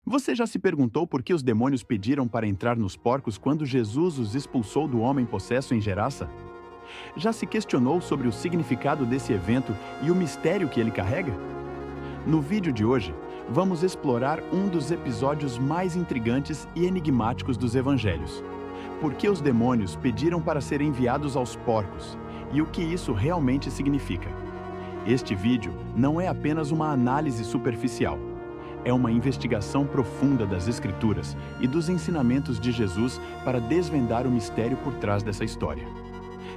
Você já se perguntou por que os demônios pediram para entrar nos porcos quando Jesus os expulsou do homem possesso em Gerasa? Já se questionou sobre o significado desse evento e o mistério que ele carrega? No vídeo de hoje, vamos explorar um dos episódios mais intrigantes e enigmáticos dos evangelhos. Por que os demônios pediram para ser enviados aos porcos e o que isso realmente significa? Este vídeo não é apenas uma análise superficial. É uma investigação profunda das Escrituras e dos ensinamentos de Jesus para desvendar o mistério por trás dessa história.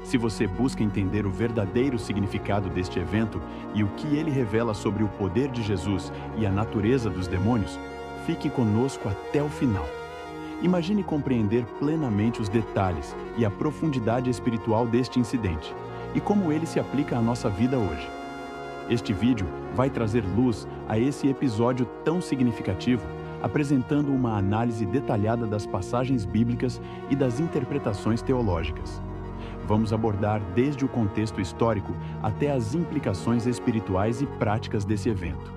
Se você busca entender o verdadeiro significado deste evento e o que ele revela sobre o poder de Jesus e a natureza dos demônios, fique conosco até o final. Imagine compreender plenamente os detalhes e a profundidade espiritual deste incidente e como ele se aplica à nossa vida hoje. Este vídeo vai trazer luz a esse episódio tão significativo, apresentando uma análise detalhada das passagens bíblicas e das interpretações teológicas. Vamos abordar desde o contexto histórico até as implicações espirituais e práticas desse evento.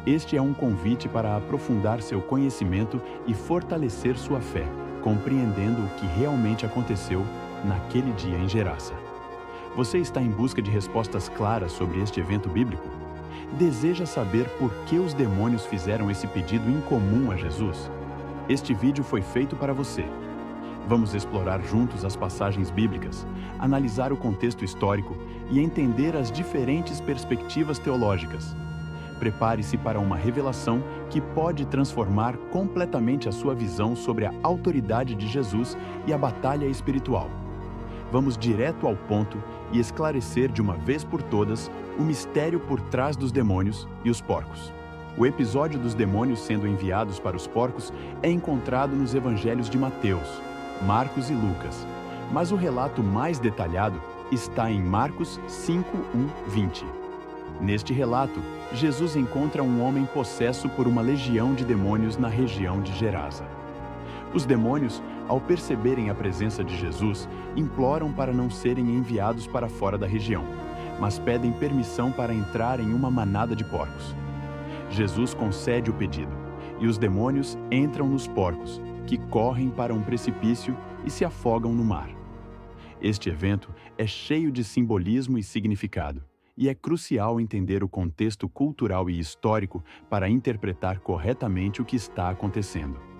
Este é um convite para aprofundar seu conhecimento e fortalecer sua fé, compreendendo o que realmente aconteceu naquele dia em Gerasa. Você está em busca de respostas claras sobre este evento bíblico? Deseja saber por que os demônios fizeram esse pedido incomum a Jesus? Este vídeo foi feito para você. Vamos explorar juntos as passagens bíblicas, analisar o contexto histórico e entender as diferentes perspectivas teológicas. Prepare-se para uma revelação que pode transformar completamente a sua visão sobre a autoridade de Jesus e a batalha espiritual. Vamos direto ao ponto e esclarecer de uma vez por todas o mistério por trás dos demônios e os porcos. O episódio dos demônios sendo enviados para os porcos é encontrado nos evangelhos de Mateus, Marcos e Lucas, mas o relato mais detalhado está em Marcos 5:1-20. Neste relato, Jesus encontra um homem possesso por uma legião de demônios na região de Gerasa. Os demônios, ao perceberem a presença de Jesus, imploram para não serem enviados para fora da região, mas pedem permissão para entrar em uma manada de porcos. Jesus concede o pedido, e os demônios entram nos porcos, que correm para um precipício e se afogam no mar. Este evento é cheio de simbolismo e significado, e é crucial entender o contexto cultural e histórico para interpretar corretamente o que está acontecendo.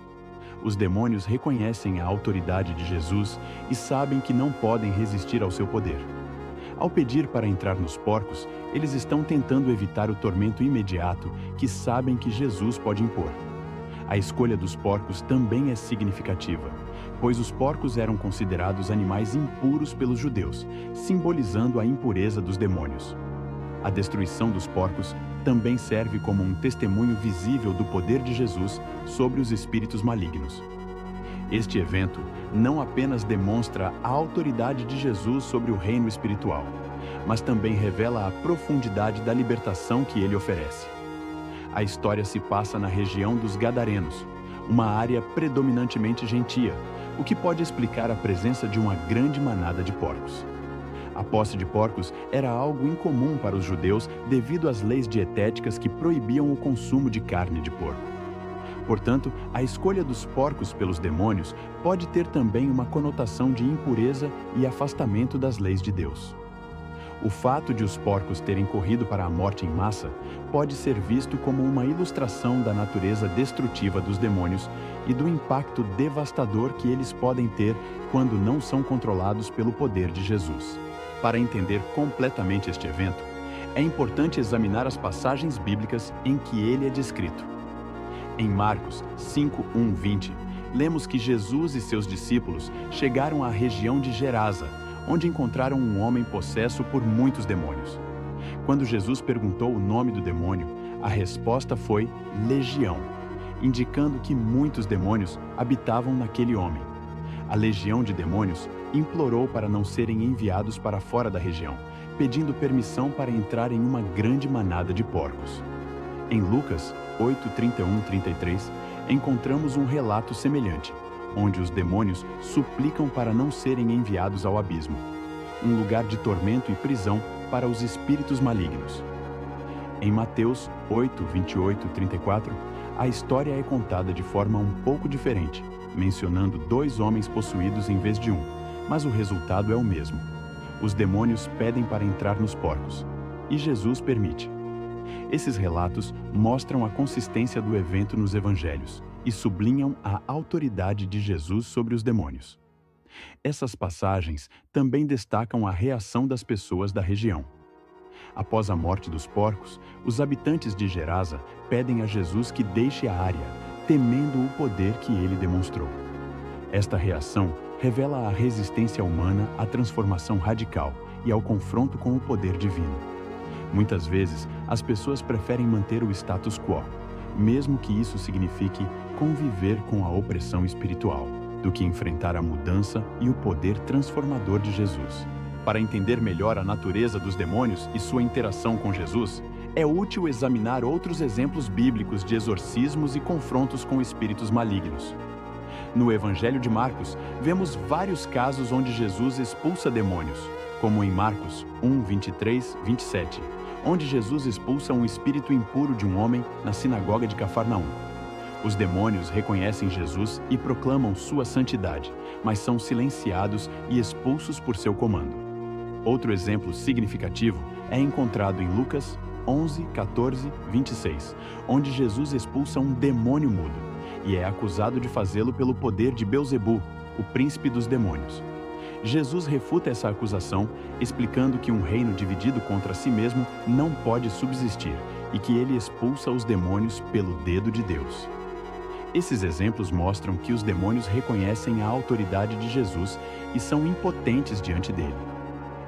Os demônios reconhecem a autoridade de Jesus e sabem que não podem resistir ao seu poder. Ao pedir para entrar nos porcos, eles estão tentando evitar o tormento imediato que sabem que Jesus pode impor. A escolha dos porcos também é significativa, pois os porcos eram considerados animais impuros pelos judeus, simbolizando a impureza dos demônios. A destruição dos porcos também serve como um testemunho visível do poder de Jesus sobre os espíritos malignos. Este evento não apenas demonstra a autoridade de Jesus sobre o reino espiritual, mas também revela a profundidade da libertação que ele oferece. A história se passa na região dos Gadarenos, uma área predominantemente gentia, o que pode explicar a presença de uma grande manada de porcos. A posse de porcos era algo incomum para os judeus devido às leis dietéticas que proibiam o consumo de carne de porco. Portanto, a escolha dos porcos pelos demônios pode ter também uma conotação de impureza e afastamento das leis de Deus. O fato de os porcos terem corrido para a morte em massa pode ser visto como uma ilustração da natureza destrutiva dos demônios e do impacto devastador que eles podem ter quando não são controlados pelo poder de Jesus. Para entender completamente este evento, é importante examinar as passagens bíblicas em que ele é descrito. Em Marcos 5:1-20, lemos que Jesus e seus discípulos chegaram à região de Gerasa, onde encontraram um homem possesso por muitos demônios. Quando Jesus perguntou o nome do demônio, a resposta foi legião, indicando que muitos demônios habitavam naquele homem. A legião de demônios implorou para não serem enviados para fora da região, pedindo permissão para entrar em uma grande manada de porcos. Em Lucas 8:31-33, encontramos um relato semelhante, onde os demônios suplicam para não serem enviados ao abismo, um lugar de tormento e prisão para os espíritos malignos. Em Mateus 8:28-34, a história é contada de forma um pouco diferente, mencionando 2 homens possuídos em vez de um, mas o resultado é o mesmo. Os demônios pedem para entrar nos porcos, e Jesus permite. Esses relatos mostram a consistência do evento nos evangelhos e sublinham a autoridade de Jesus sobre os demônios. Essas passagens também destacam a reação das pessoas da região. Após a morte dos porcos, os habitantes de Gerasa pedem a Jesus que deixe a área, temendo o poder que ele demonstrou. Esta reação revela a resistência humana à transformação radical e ao confronto com o poder divino. Muitas vezes, as pessoas preferem manter o status quo, mesmo que isso signifique conviver com a opressão espiritual, do que enfrentar a mudança e o poder transformador de Jesus. Para entender melhor a natureza dos demônios e sua interação com Jesus, é útil examinar outros exemplos bíblicos de exorcismos e confrontos com espíritos malignos. No Evangelho de Marcos, vemos vários casos onde Jesus expulsa demônios, como em Marcos 1, 23, 27, onde Jesus expulsa um espírito impuro de um homem na sinagoga de Cafarnaum. Os demônios reconhecem Jesus e proclamam sua santidade, mas são silenciados e expulsos por seu comando. Outro exemplo significativo é encontrado em Lucas 11, 14, 26, onde Jesus expulsa um demônio mudo e é acusado de fazê-lo pelo poder de Belzebu, o príncipe dos demônios. Jesus refuta essa acusação, explicando que um reino dividido contra si mesmo não pode subsistir e que ele expulsa os demônios pelo dedo de Deus. Esses exemplos mostram que os demônios reconhecem a autoridade de Jesus e são impotentes diante dele.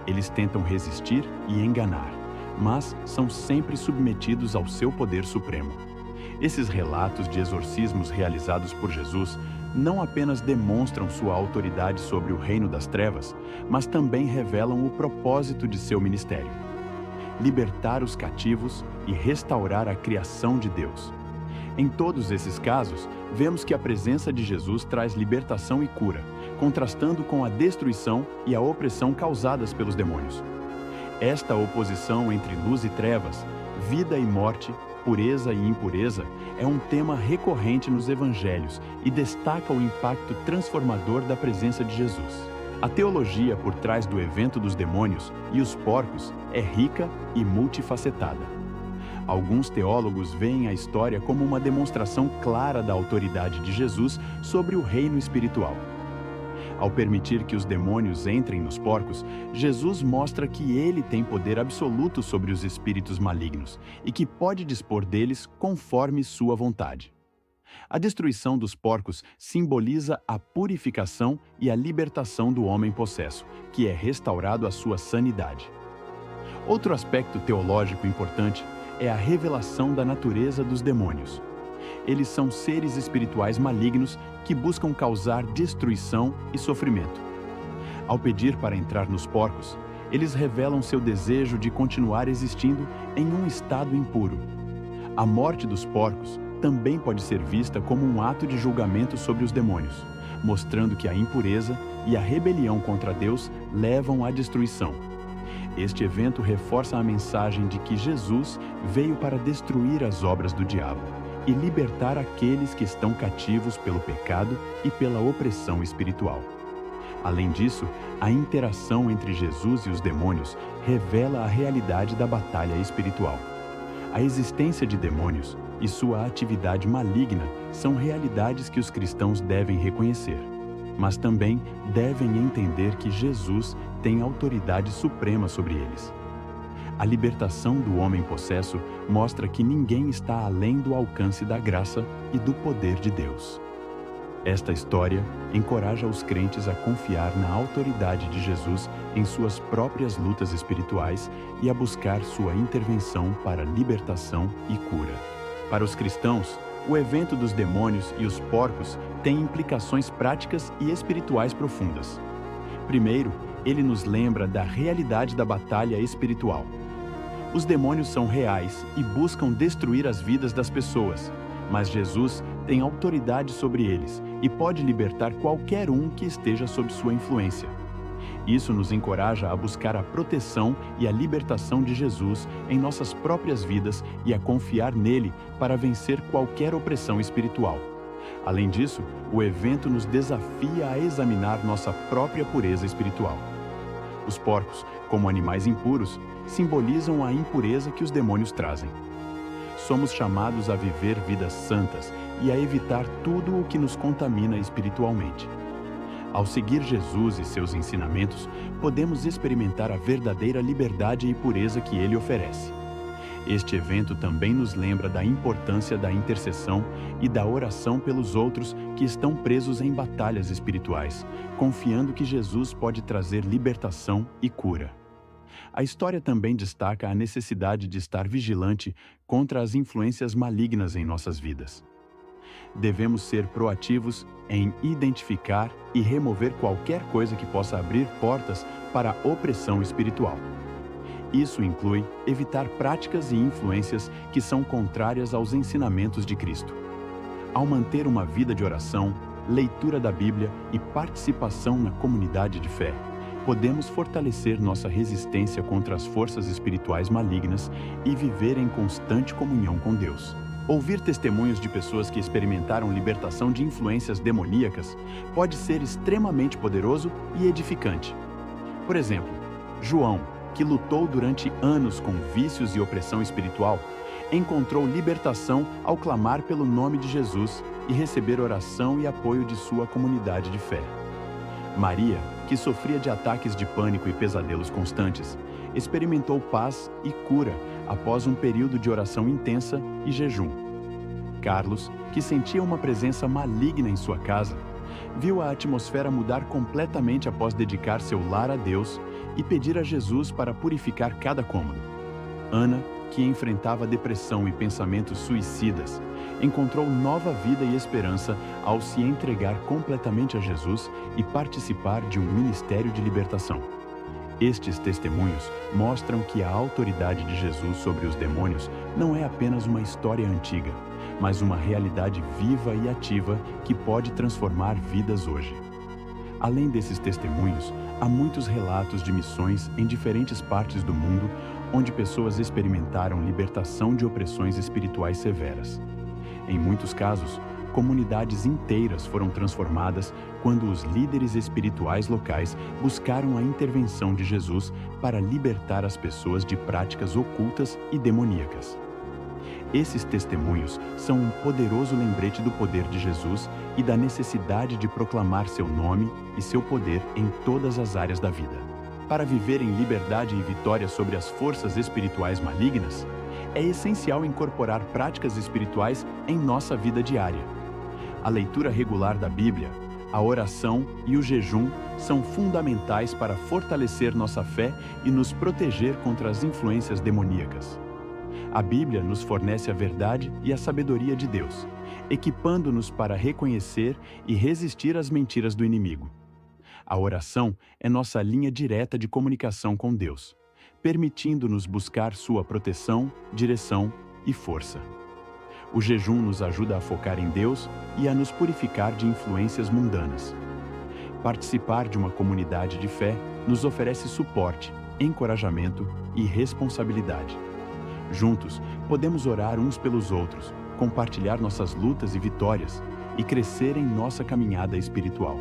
Eles tentam resistir e enganar, mas são sempre submetidos ao seu poder supremo. Esses relatos de exorcismos realizados por Jesus não apenas demonstram sua autoridade sobre o reino das trevas, mas também revelam o propósito de seu ministério: libertar os cativos e restaurar a criação de Deus. Em todos esses casos, vemos que a presença de Jesus traz libertação e cura, contrastando com a destruição e a opressão causadas pelos demônios. Esta oposição entre luz e trevas, vida e morte, pureza e impureza, é um tema recorrente nos evangelhos e destaca o impacto transformador da presença de Jesus. A teologia por trás do evento dos demônios e os porcos é rica e multifacetada. Alguns teólogos veem a história como uma demonstração clara da autoridade de Jesus sobre o reino espiritual. Ao permitir que os demônios entrem nos porcos, Jesus mostra que ele tem poder absoluto sobre os espíritos malignos e que pode dispor deles conforme sua vontade. A destruição dos porcos simboliza a purificação e a libertação do homem possesso, que é restaurado à sua sanidade. Outro aspecto teológico importante é a revelação da natureza dos demônios. Eles são seres espirituais malignos que buscam causar destruição e sofrimento. Ao pedir para entrar nos porcos, eles revelam seu desejo de continuar existindo em um estado impuro. A morte dos porcos também pode ser vista como um ato de julgamento sobre os demônios, mostrando que a impureza e a rebelião contra Deus levam à destruição. Este evento reforça a mensagem de que Jesus veio para destruir as obras do diabo e libertar aqueles que estão cativos pelo pecado e pela opressão espiritual. Além disso, a interação entre Jesus e os demônios revela a realidade da batalha espiritual. A existência de demônios e sua atividade maligna são realidades que os cristãos devem reconhecer, mas também devem entender que Jesus tem autoridade suprema sobre eles. A libertação do homem possesso mostra que ninguém está além do alcance da graça e do poder de Deus. Esta história encoraja os crentes a confiar na autoridade de Jesus em suas próprias lutas espirituais e a buscar sua intervenção para libertação e cura. Para os cristãos, o evento dos demônios e os porcos tem implicações práticas e espirituais profundas. Primeiro, ele nos lembra da realidade da batalha espiritual. Os demônios são reais e buscam destruir as vidas das pessoas, mas Jesus tem autoridade sobre eles e pode libertar qualquer um que esteja sob sua influência. Isso nos encoraja a buscar a proteção e a libertação de Jesus em nossas próprias vidas e a confiar nele para vencer qualquer opressão espiritual. Além disso, o evento nos desafia a examinar nossa própria pureza espiritual. Os porcos, como animais impuros, simbolizam a impureza que os demônios trazem. Somos chamados a viver vidas santas e a evitar tudo o que nos contamina espiritualmente. Ao seguir Jesus e seus ensinamentos, podemos experimentar a verdadeira liberdade e pureza que ele oferece. Este evento também nos lembra da importância da intercessão e da oração pelos outros que estão presos em batalhas espirituais, confiando que Jesus pode trazer libertação e cura. A história também destaca a necessidade de estar vigilante contra as influências malignas em nossas vidas. Devemos ser proativos em identificar e remover qualquer coisa que possa abrir portas para a opressão espiritual. Isso inclui evitar práticas e influências que são contrárias aos ensinamentos de Cristo. Ao manter uma vida de oração, leitura da Bíblia e participação na comunidade de fé, podemos fortalecer nossa resistência contra as forças espirituais malignas e viver em constante comunhão com Deus. Ouvir testemunhos de pessoas que experimentaram libertação de influências demoníacas pode ser extremamente poderoso e edificante. Por exemplo, João, que lutou durante anos com vícios e opressão espiritual, encontrou libertação ao clamar pelo nome de Jesus e receber oração e apoio de sua comunidade de fé. Maria, que sofria de ataques de pânico e pesadelos constantes, experimentou paz e cura após um período de oração intensa e jejum. Carlos, que sentia uma presença maligna em sua casa, viu a atmosfera mudar completamente após dedicar seu lar a Deus e pedir a Jesus para purificar cada cômodo. Ana, que enfrentava depressão e pensamentos suicidas, encontrou nova vida e esperança ao se entregar completamente a Jesus e participar de um ministério de libertação. Estes testemunhos mostram que a autoridade de Jesus sobre os demônios não é apenas uma história antiga, mas uma realidade viva e ativa que pode transformar vidas hoje. Além desses testemunhos, há muitos relatos de missões em diferentes partes do mundo onde pessoas experimentaram libertação de opressões espirituais severas. Em muitos casos, comunidades inteiras foram transformadas quando os líderes espirituais locais buscaram a intervenção de Jesus para libertar as pessoas de práticas ocultas e demoníacas. Esses testemunhos são um poderoso lembrete do poder de Jesus e da necessidade de proclamar seu nome e seu poder em todas as áreas da vida. Para viver em liberdade e vitória sobre as forças espirituais malignas, é essencial incorporar práticas espirituais em nossa vida diária. A leitura regular da Bíblia, a oração e o jejum são fundamentais para fortalecer nossa fé e nos proteger contra as influências demoníacas. A Bíblia nos fornece a verdade e a sabedoria de Deus, equipando-nos para reconhecer e resistir às mentiras do inimigo. A oração é nossa linha direta de comunicação com Deus, permitindo-nos buscar sua proteção, direção e força. O jejum nos ajuda a focar em Deus e a nos purificar de influências mundanas. Participar de uma comunidade de fé nos oferece suporte, encorajamento e responsabilidade. Juntos, podemos orar uns pelos outros, compartilhar nossas lutas e vitórias e crescer em nossa caminhada espiritual.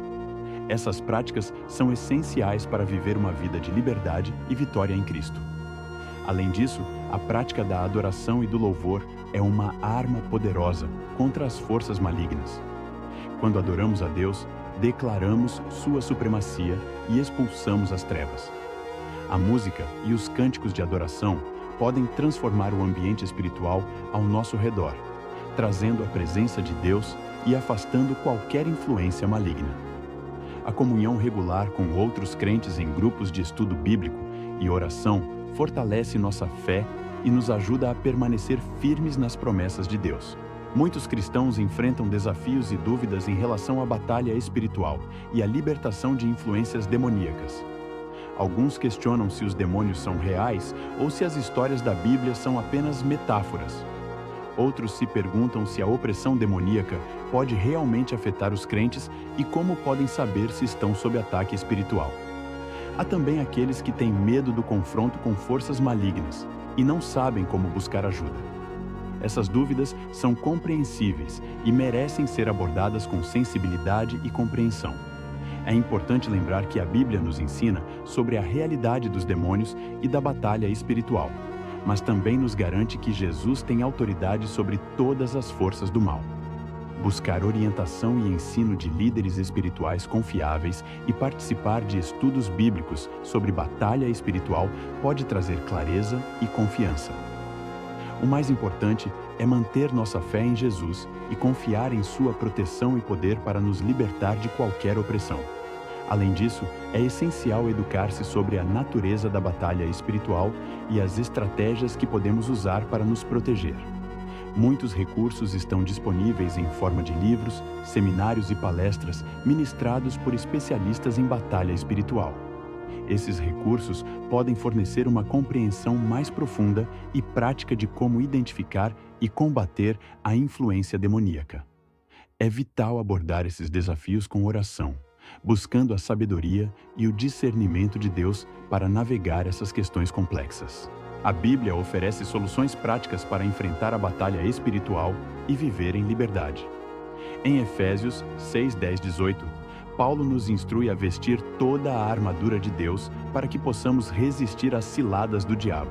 Essas práticas são essenciais para viver uma vida de liberdade e vitória em Cristo. Além disso, a prática da adoração e do louvor é uma arma poderosa contra as forças malignas. Quando adoramos a Deus, declaramos sua supremacia e expulsamos as trevas. A música e os cânticos de adoração podem transformar o ambiente espiritual ao nosso redor, trazendo a presença de Deus e afastando qualquer influência maligna. A comunhão regular com outros crentes em grupos de estudo bíblico e oração fortalece nossa fé e nos ajuda a permanecer firmes nas promessas de Deus. Muitos cristãos enfrentam desafios e dúvidas em relação à batalha espiritual e à libertação de influências demoníacas. Alguns questionam se os demônios são reais ou se as histórias da Bíblia são apenas metáforas. Outros se perguntam se a opressão demoníaca pode realmente afetar os crentes e como podem saber se estão sob ataque espiritual. Há também aqueles que têm medo do confronto com forças malignas e não sabem como buscar ajuda. Essas dúvidas são compreensíveis e merecem ser abordadas com sensibilidade e compreensão. É importante lembrar que a Bíblia nos ensina sobre a realidade dos demônios e da batalha espiritual, mas também nos garante que Jesus tem autoridade sobre todas as forças do mal. Buscar orientação e ensino de líderes espirituais confiáveis e participar de estudos bíblicos sobre batalha espiritual pode trazer clareza e confiança. O mais importante é manter nossa fé em Jesus e confiar em sua proteção e poder para nos libertar de qualquer opressão. Além disso, é essencial educar-se sobre a natureza da batalha espiritual e as estratégias que podemos usar para nos proteger. Muitos recursos estão disponíveis em forma de livros, seminários e palestras ministrados por especialistas em batalha espiritual. Esses recursos podem fornecer uma compreensão mais profunda e prática de como identificar e combater a influência demoníaca. É vital abordar esses desafios com oração, buscando a sabedoria e o discernimento de Deus para navegar essas questões complexas. A Bíblia oferece soluções práticas para enfrentar a batalha espiritual e viver em liberdade. Em Efésios 6, 10, 18, Paulo nos instrui a vestir toda a armadura de Deus para que possamos resistir às ciladas do diabo.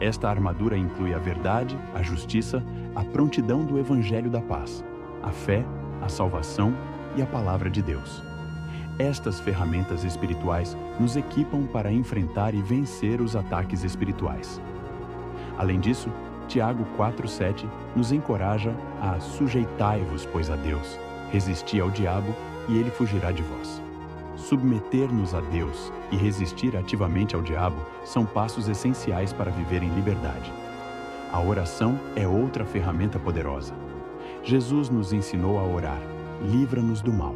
Esta armadura inclui a verdade, a justiça, a prontidão do Evangelho da paz, a fé, a salvação e a palavra de Deus. Estas ferramentas espirituais nos equipam para enfrentar e vencer os ataques espirituais. Além disso, Tiago 4,7 nos encoraja a sujeitai-vos, pois, a Deus, resisti ao diabo e ele fugirá de vós. Submeter-nos a Deus e resistir ativamente ao diabo são passos essenciais para viver em liberdade. A oração é outra ferramenta poderosa. Jesus nos ensinou a orar: livra-nos do mal.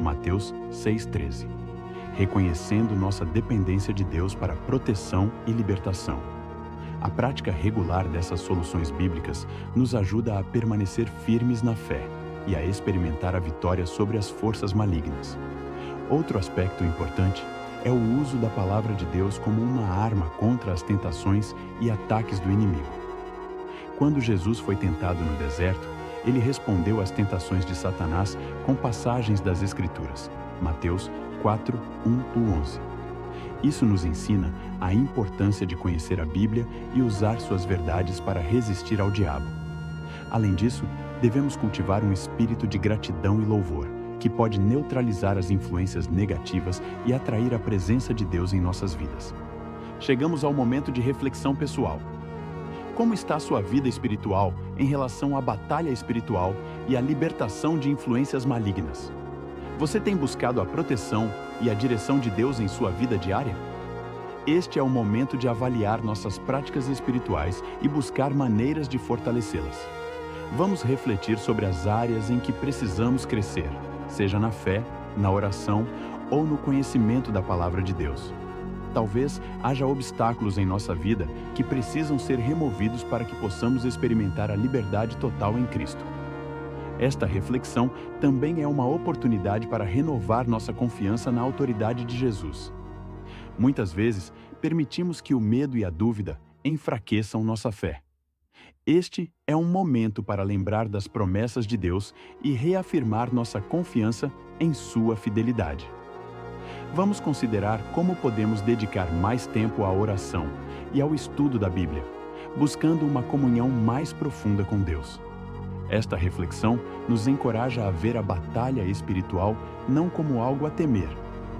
Mateus 6,13. Reconhecendo nossa dependência de Deus para proteção e libertação. A prática regular dessas soluções bíblicas nos ajuda a permanecer firmes na fé e a experimentar a vitória sobre as forças malignas. Outro aspecto importante é o uso da palavra de Deus como uma arma contra as tentações e ataques do inimigo. Quando Jesus foi tentado no deserto, ele respondeu às tentações de Satanás com passagens das Escrituras. Mateus 4, 1-11. Isso nos ensina a importância de conhecer a Bíblia e usar suas verdades para resistir ao diabo. Além disso, devemos cultivar um espírito de gratidão e louvor, que pode neutralizar as influências negativas e atrair a presença de Deus em nossas vidas. Chegamos ao momento de reflexão pessoal. Como está a sua vida espiritual em relação à batalha espiritual e à libertação de influências malignas? Você tem buscado a proteção e a direção de Deus em sua vida diária? Este é o momento de avaliar nossas práticas espirituais e buscar maneiras de fortalecê-las. Vamos refletir sobre as áreas em que precisamos crescer, seja na fé, na oração ou no conhecimento da palavra de Deus. Talvez haja obstáculos em nossa vida que precisam ser removidos para que possamos experimentar a liberdade total em Cristo. Esta reflexão também é uma oportunidade para renovar nossa confiança na autoridade de Jesus. Muitas vezes, permitimos que o medo e a dúvida enfraqueçam nossa fé. Este é um momento para lembrar das promessas de Deus e reafirmar nossa confiança em sua fidelidade. Vamos considerar como podemos dedicar mais tempo à oração e ao estudo da Bíblia, buscando uma comunhão mais profunda com Deus. Esta reflexão nos encoraja a ver a batalha espiritual não como algo a temer,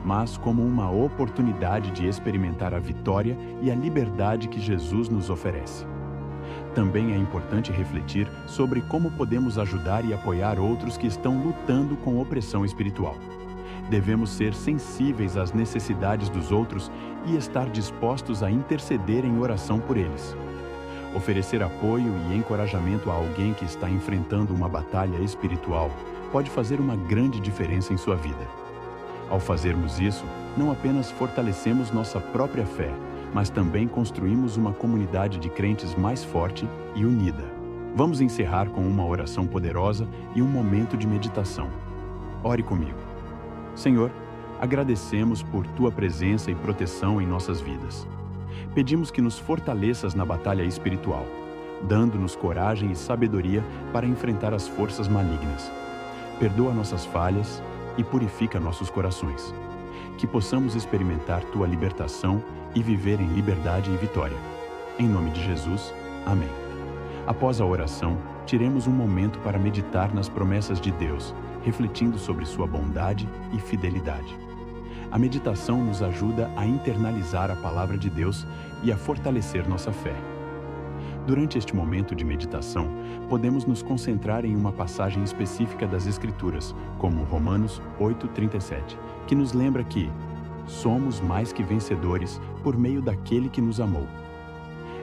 mas como uma oportunidade de experimentar a vitória e a liberdade que Jesus nos oferece. Também é importante refletir sobre como podemos ajudar e apoiar outros que estão lutando com opressão espiritual. Devemos ser sensíveis às necessidades dos outros e estar dispostos a interceder em oração por eles. Oferecer apoio e encorajamento a alguém que está enfrentando uma batalha espiritual pode fazer uma grande diferença em sua vida. Ao fazermos isso, não apenas fortalecemos nossa própria fé, mas também construímos uma comunidade de crentes mais forte e unida. Vamos encerrar com uma oração poderosa e um momento de meditação. Ore comigo. Senhor, Agradecemos por Tua presença e proteção em nossas vidas. Pedimos que nos fortaleças na batalha espiritual, dando-nos coragem e sabedoria para enfrentar as forças malignas. Perdoa nossas falhas e purifica nossos corações. Que possamos experimentar Tua libertação e viver em liberdade e vitória. Em nome de Jesus, amém. Após a oração, tiremos um momento para meditar nas promessas de Deus, refletindo sobre sua bondade e fidelidade. A meditação nos ajuda a internalizar a palavra de Deus e a fortalecer nossa fé. Durante este momento de meditação, podemos nos concentrar em uma passagem específica das Escrituras, como Romanos 8:37, que nos lembra que somos mais que vencedores por meio daquele que nos amou.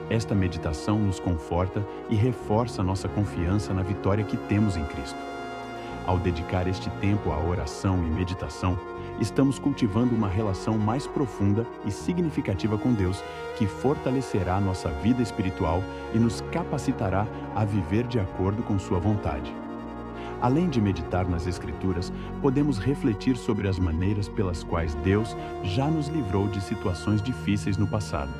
Esta meditação nos conforta e reforça nossa confiança na vitória que temos em Cristo. Ao dedicar este tempo à oração e meditação, estamos cultivando uma relação mais profunda e significativa com Deus, que fortalecerá nossa vida espiritual e nos capacitará a viver de acordo com sua vontade. Além de meditar nas Escrituras, podemos refletir sobre as maneiras pelas quais Deus já nos livrou de situações difíceis no passado.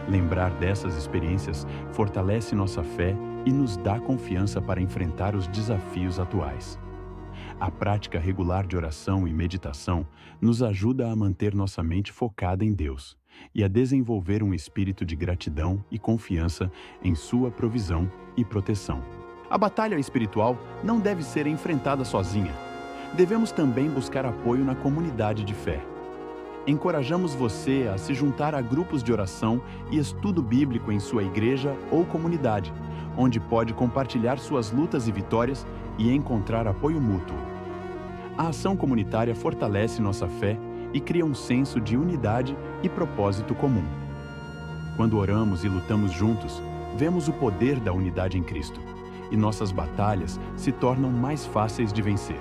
Lembrar dessas experiências fortalece nossa fé e nos dá confiança para enfrentar os desafios atuais. A prática regular de oração e meditação nos ajuda a manter nossa mente focada em Deus e a desenvolver um espírito de gratidão e confiança em sua provisão e proteção. A batalha espiritual não deve ser enfrentada sozinha. Devemos também buscar apoio na comunidade de fé. Encorajamos você a se juntar a grupos de oração e estudo bíblico em sua igreja ou comunidade, onde pode compartilhar suas lutas e vitórias e encontrar apoio mútuo. A ação comunitária fortalece nossa fé e cria um senso de unidade e propósito comum. Quando oramos e lutamos juntos, vemos o poder da unidade em Cristo, e nossas batalhas se tornam mais fáceis de vencer.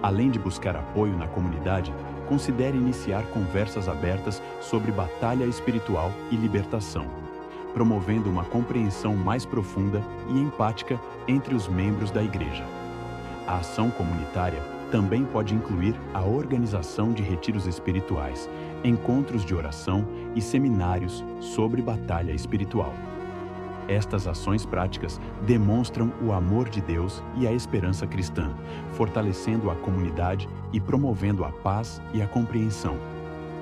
Além de buscar apoio na comunidade, considere iniciar conversas abertas sobre batalha espiritual e libertação, promovendo uma compreensão mais profunda e empática entre os membros da igreja. A ação comunitária também pode incluir a organização de retiros espirituais, encontros de oração e seminários sobre batalha espiritual. Estas ações práticas demonstram o amor de Deus e a esperança cristã, fortalecendo a comunidade e promovendo a paz e a compreensão.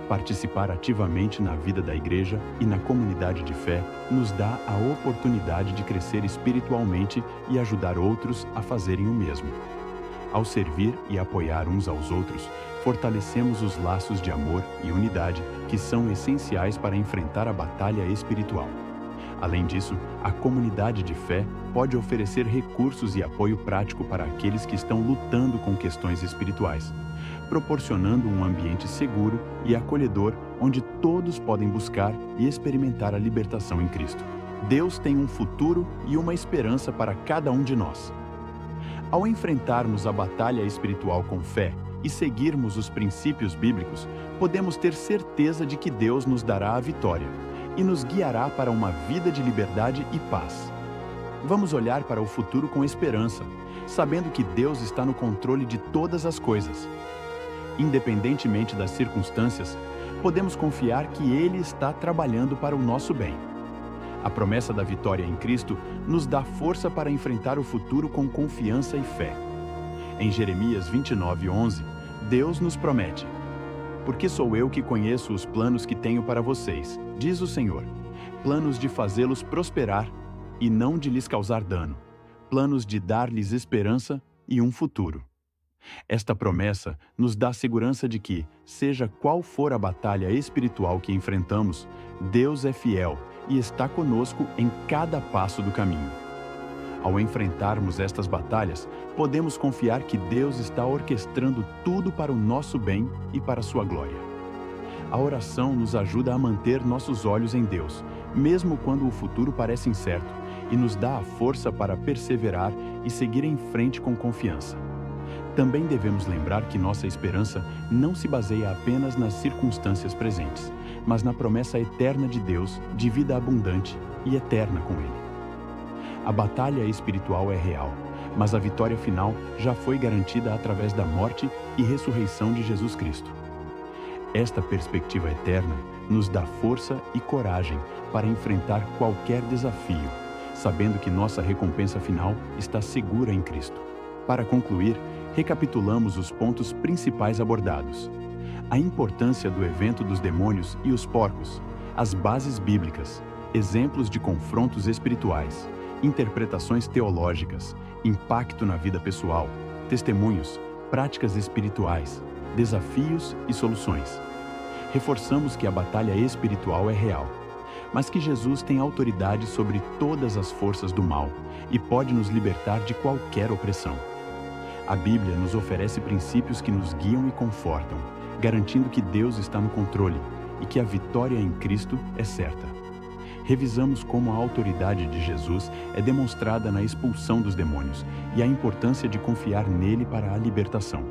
Participar ativamente na vida da igreja e na comunidade de fé nos dá a oportunidade de crescer espiritualmente e ajudar outros a fazerem o mesmo. Ao servir e apoiar uns aos outros, fortalecemos os laços de amor e unidade que são essenciais para enfrentar a batalha espiritual. Além disso, a comunidade de fé pode oferecer recursos e apoio prático para aqueles que estão lutando com questões espirituais, proporcionando um ambiente seguro e acolhedor onde todos podem buscar e experimentar a libertação em Cristo. Deus tem um futuro e uma esperança para cada um de nós. Ao enfrentarmos a batalha espiritual com fé e seguirmos os princípios bíblicos, podemos ter certeza de que Deus nos dará a vitória e nos guiará para uma vida de liberdade e paz. Vamos olhar para o futuro com esperança, sabendo que Deus está no controle de todas as coisas. Independentemente das circunstâncias, podemos confiar que Ele está trabalhando para o nosso bem. A promessa da vitória em Cristo nos dá força para enfrentar o futuro com confiança e fé. Em Jeremias 29:11, Deus nos promete: "Porque sou eu que conheço os planos que tenho para vocês, diz o Senhor, planos de fazê-los prosperar e não de lhes causar dano, planos de dar-lhes esperança e um futuro." Esta promessa nos dá a segurança de que, seja qual for a batalha espiritual que enfrentamos, Deus é fiel e está conosco em cada passo do caminho. Ao enfrentarmos estas batalhas, podemos confiar que Deus está orquestrando tudo para o nosso bem e para a sua glória. A oração nos ajuda a manter nossos olhos em Deus, mesmo quando o futuro parece incerto, e nos dá a força para perseverar e seguir em frente com confiança. Também devemos lembrar que nossa esperança não se baseia apenas nas circunstâncias presentes, mas na promessa eterna de Deus de vida abundante e eterna com Ele. A batalha espiritual é real, mas a vitória final já foi garantida através da morte e ressurreição de Jesus Cristo. Esta perspectiva eterna nos dá força e coragem para enfrentar qualquer desafio, sabendo que nossa recompensa final está segura em Cristo. Para concluir, recapitulamos os pontos principais abordados: a importância do evento dos demônios e os porcos, as bases bíblicas, exemplos de confrontos espirituais, interpretações teológicas, impacto na vida pessoal, testemunhos, práticas espirituais, desafios e soluções. Reforçamos que a batalha espiritual é real, mas que Jesus tem autoridade sobre todas as forças do mal e pode nos libertar de qualquer opressão. A Bíblia nos oferece princípios que nos guiam e confortam, garantindo que Deus está no controle e que a vitória em Cristo é certa. Revisamos como a autoridade de Jesus é demonstrada na expulsão dos demônios e a importância de confiar nele para a libertação.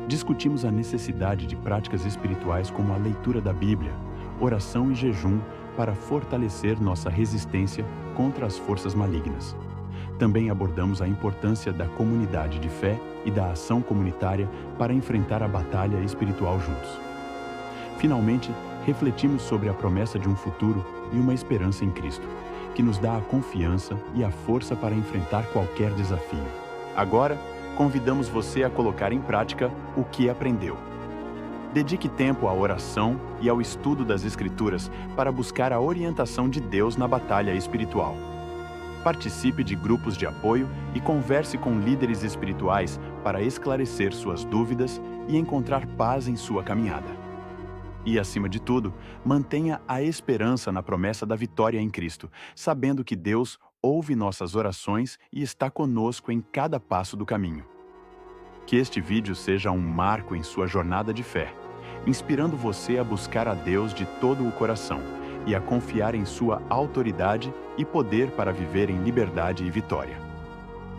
Discutimos a necessidade de práticas espirituais como a leitura da Bíblia, oração e jejum para fortalecer nossa resistência contra as forças malignas. Também abordamos a importância da comunidade de fé e da ação comunitária para enfrentar a batalha espiritual juntos. Finalmente, refletimos sobre a promessa de um futuro e uma esperança em Cristo, que nos dá a confiança e a força para enfrentar qualquer desafio. Agora, convidamos você a colocar em prática o que aprendeu. Dedique tempo à oração e ao estudo das Escrituras para buscar a orientação de Deus na batalha espiritual. Participe de grupos de apoio e converse com líderes espirituais para esclarecer suas dúvidas e encontrar paz em sua caminhada. E, acima de tudo, mantenha a esperança na promessa da vitória em Cristo, sabendo que Deus ouve nossas orações e está conosco em cada passo do caminho. Que este vídeo seja um marco em sua jornada de fé, inspirando você a buscar a Deus de todo o coração e a confiar em sua autoridade e poder para viver em liberdade e vitória.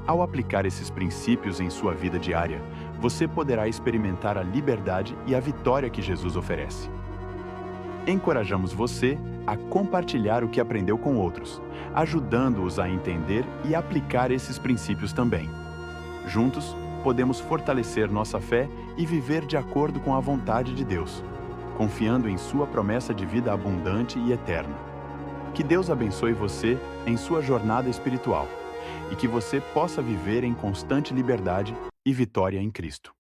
Ao aplicar esses princípios em sua vida diária, você poderá experimentar a liberdade e a vitória que Jesus oferece. Encorajamos você a compartilhar o que aprendeu com outros, ajudando-os a entender e aplicar esses princípios também. Juntos, podemos fortalecer nossa fé e viver de acordo com a vontade de Deus, confiando em sua promessa de vida abundante e eterna. Que Deus abençoe você em sua jornada espiritual e que você possa viver em constante liberdade e vitória em Cristo.